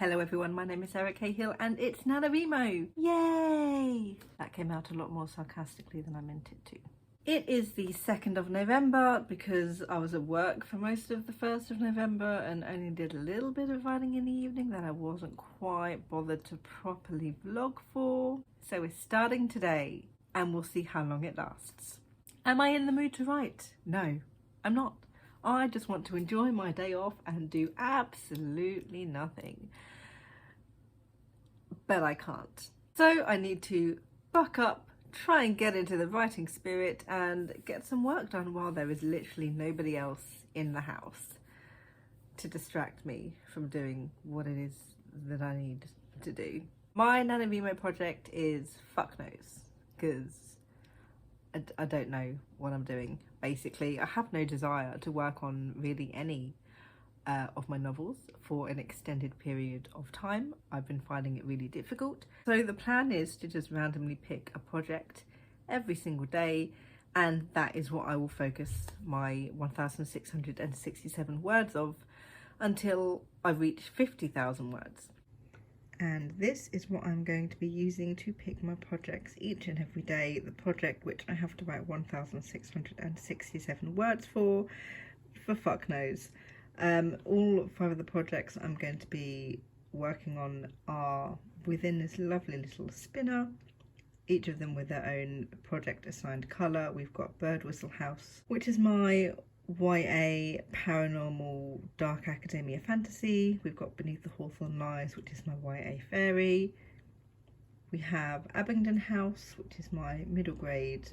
Hello everyone, my name is Sarah Cahill and it's NaNoWriMo! Yay! That came out a lot more sarcastically than I meant it to. It is the 2nd of November because I was at work for most of the 1st of November and only did a little bit of writing in the evening that I wasn't quite bothered to properly vlog for. So we're starting today and we'll see how long it lasts. Am I in the mood to write? No, I'm not. I just want to enjoy my day off and do absolutely nothing. But I can't. So I need to buck up, try and get into the writing spirit and get some work done while there is literally nobody else in the house to distract me from doing what it is that I need to do. My NaNoWriMo project is fuck knows, because I don't know what I'm doing. Basically, I have no desire to work on really any of my novels for an extended period of time. I've been finding it really difficult. So the plan is to just randomly pick a project every single day, and that is what I will focus my 1,667 words of until I reach 50,000 words. And this is what I'm going to be using to pick my projects each and every day. The project which I have to write 1,667 words for fuck knows. All 5 of the projects I'm going to be working on are within this lovely little spinner, each of them with their own project assigned colour. We've got Bird Whistle House, which is my YA paranormal dark academia fantasy. We've got Beneath the Hawthorn Lies, which is my YA fairy. We have Abingdon House, which is my middle grade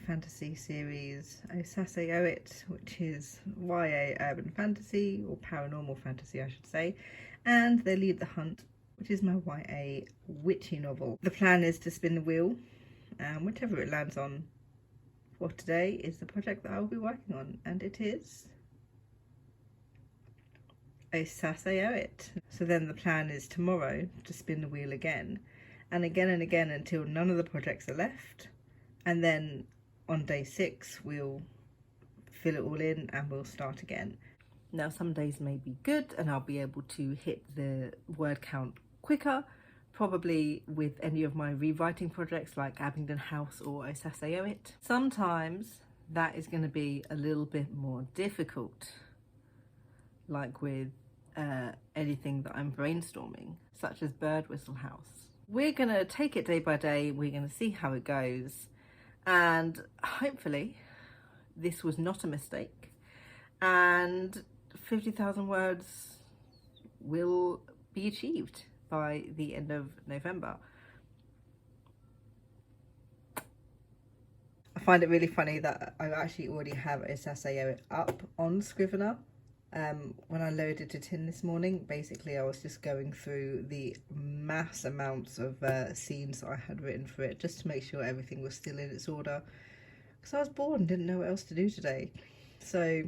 fantasy series. Osase Oit, which is YA urban fantasy, or paranormal fantasy I should say. And They Lead the Hunt, which is my YA witchy novel. The plan is to spin the wheel, and whichever it lands on for today is the project that I will be working on, and it is Osase Oit. So then the plan is tomorrow to spin the wheel again and again until none of the projects are left, and then on day 6 we'll fill it all in and we'll start again. Now some days may be good and I'll be able to hit the word count quicker, probably with any of my rewriting projects like Abingdon House or Osase Oit. Sometimes that is going to be a little bit more difficult, like with anything that I'm brainstorming, such as Bird Whistle House. We're going to take it day by day, we're going to see how it goes, and hopefully this was not a mistake and 50,000 words will be achieved by the end of November. I find it really funny that I actually already have Osase Oit up on Scrivener. When I loaded it in this morning, basically I was just going through the mass amounts of scenes that I had written for it just to make sure everything was still in its order, because I was bored and didn't know what else to do today. So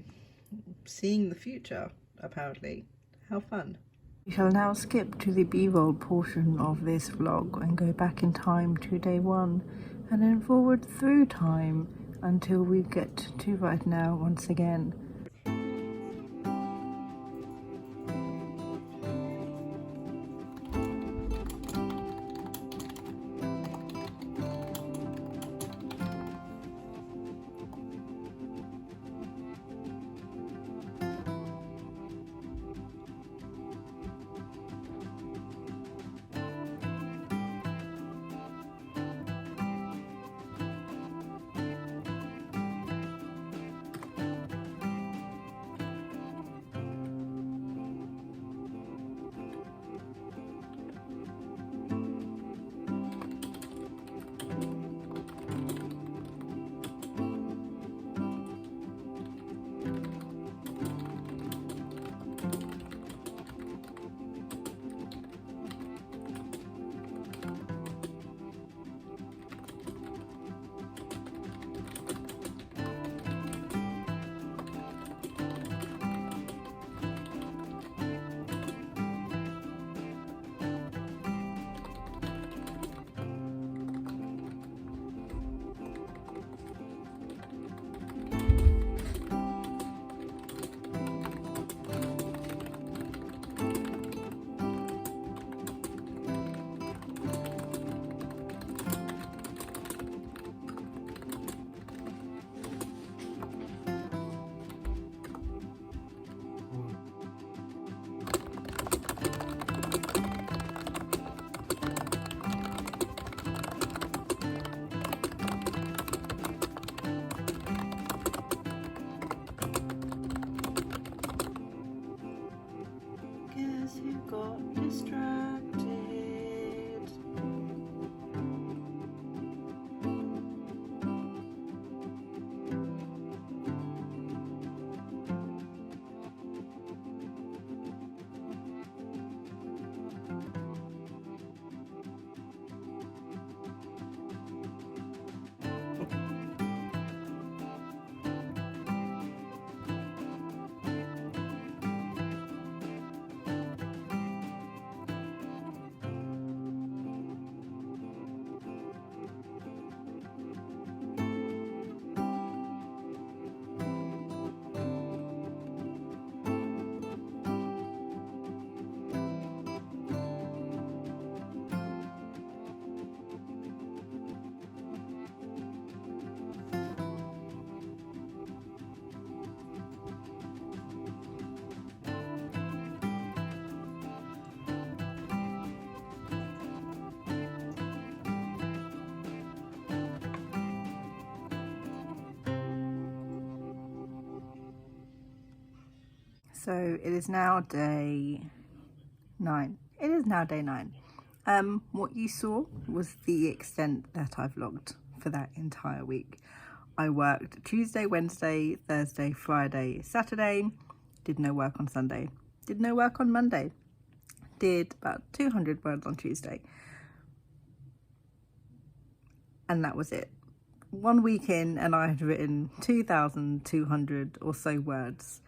seeing the future, apparently. How fun. We shall now skip to the B-roll portion of this vlog and go back in time to day 1 and then forward through time until we get to right now once again. distracted. So it is now day 9. It is now day 9. What you saw was the extent that I've logged for that entire week. I worked Tuesday, Wednesday, Thursday, Friday, Saturday, did no work on Sunday, did no work on Monday, did about 200 words on Tuesday, and that was it. 1 week in and I had written 2,200 or so words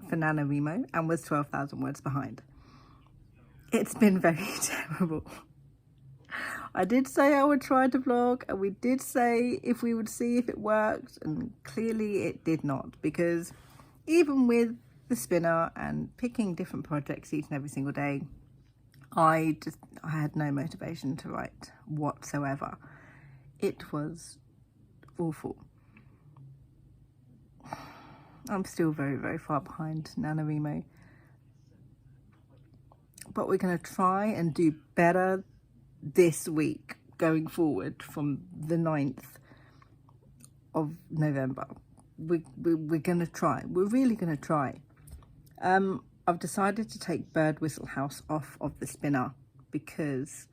for NaNoWriMo and was 12,000 words behind. It's been very terrible. I did say I would try to vlog, and we did say if we would see if it worked, and clearly it did not, because even with the spinner and picking different projects each and every single day, I had no motivation to write whatsoever. It was awful. I'm still very, very far behind NaNoWriMo. But we're going to try and do better this week going forward from the 9th of November. We're going to try. We're really going to try. I've decided to take Bird Whistle House off of the spinner because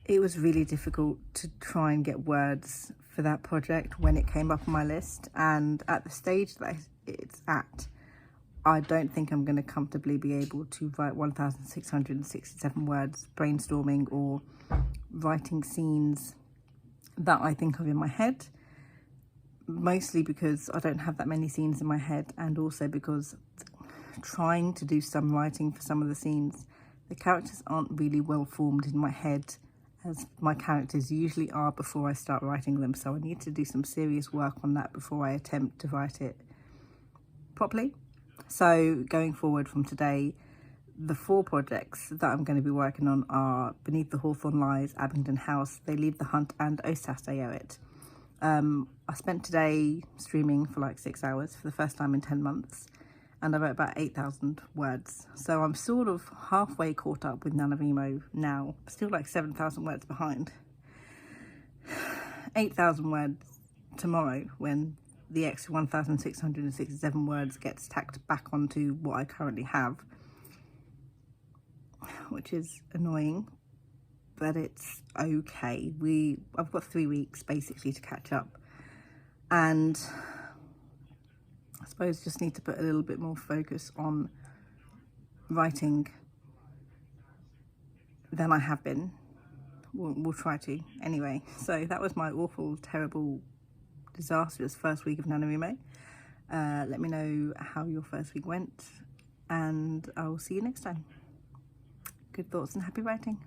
it was really difficult to try and get words for that project when it came up on my list, and at the stage that it's at, I don't think I'm going to comfortably be able to write 1,667 words brainstorming or writing scenes that I think of in my head, mostly because I don't have that many scenes in my head, and also because trying to do some writing for some of the scenes, the characters aren't really well formed in my head as my characters usually are before I start writing them, so I need to do some serious work on that before I attempt to write it properly. So going forward from today, the 4 projects that I'm going to be working on are Beneath the Hawthorn Lies, Abingdon House, They Leave the Hunt, and Oh Saturday Owe It. I spent today streaming for like 6 hours for the first time in 10 months, and I wrote about 8,000 words. So I'm sort of halfway caught up with NaNoWriMo now, still like 7,000 words behind. 8,000 words tomorrow when the extra 1,667 words gets tacked back onto what I currently have, which is annoying, but it's okay. I've got 3 weeks basically to catch up, and I suppose just need to put a little bit more focus on writing than I have been. We'll try to anyway. So that was my awful, terrible, disastrous first week of NaNoWriMo. Let me know how your first week went, and I will see you next time. Good thoughts and happy writing.